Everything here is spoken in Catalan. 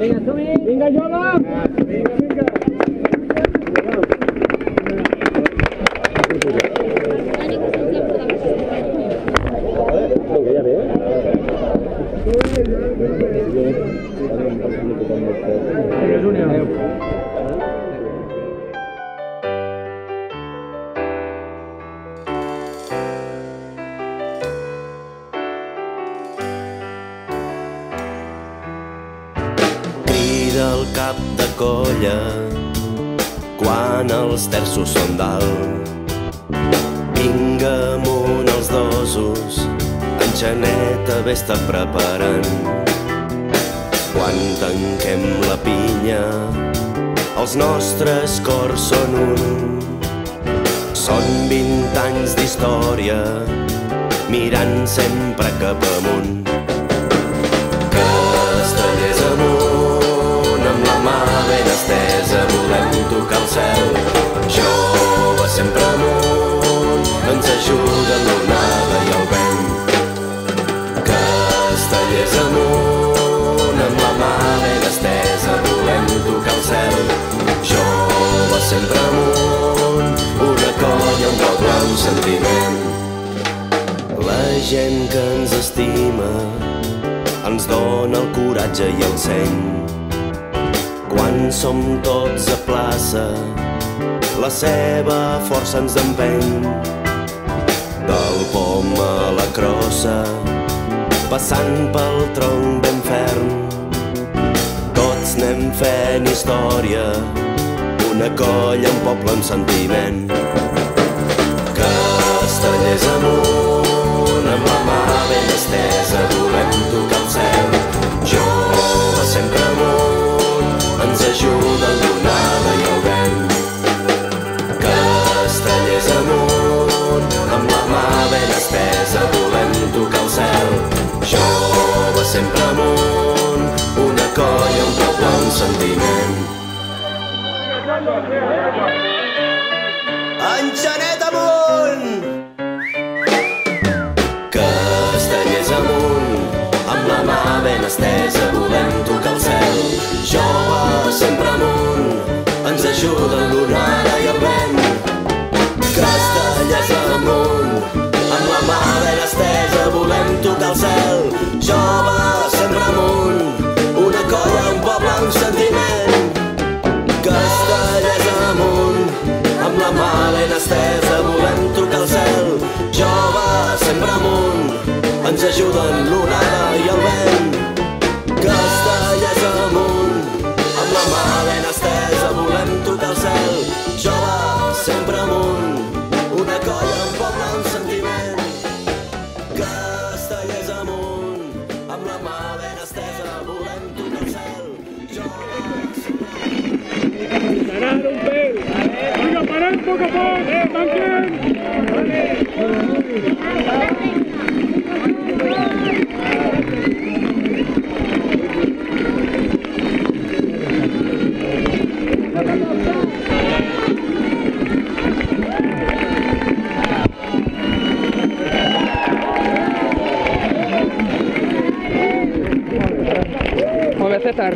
Vinga, som-hi! Vinga, jove! Vinga, vinga! Vinga, ja ve. Vinga, Júnior. Crida el cap de colla quan els terços són dalt. Vinga amunt els dosos, en Xaneta vés-te preparant. Quan tanquem la pinya, els nostres cors són un. Són 20 anys d'història, mirant sempre cap amunt. Castellers amunt, amb la mà ben estesa, volem tocar el cel. Jove sempre amunt, ens ajuda l'onada i el vent. Castellers amunt, amb la mà ben estesa, volem tocar el cel. Jove sempre amunt, una colla, un poble, un sentiment. La gent que ens estima ens dona el coratge i el seny. Quan som tots a plaça, la seva força ens empeny. Del pom a la crossa, passant pel tronc ben ferm, tots anem fent història, una colla, un poble amb sentiment. Castellers amunt, amb la mà ben estesa, volem tocar el cel. Jove sempre amunt, ens ajuda l'onada i el vent. Castellers amunt, amb la mà ben estesa, volem tocar el cel. Jove sempre amunt, una colla, un poble, un sentiment. En Xaneta amunt! Castellers amunt, amb la mà ben estesa, volem tocar el cel. Jove sempre amunt, ens ajuda l'onada i el vent. Castellers amunt, amb la mà ben estesa, volem tocar el cel. Jove sempre amunt, una colla, un poble, un sentiment. Castellers amunt, amb la mà ben estesa, volem tocar el cel. Jove sempre amunt, ens ajuden l'onada i el vent. Castellers amunt, amb la mà ben estesa, volem tocar el cel. Jove sempre amunt, una colla, un poble, un sentiment. Castellers amunt, amb la mà ben estesa, volem tocar el cel. Jove sempre amunt. Parar un pel! Vinga, parem a poc, tanquem! Mueve César.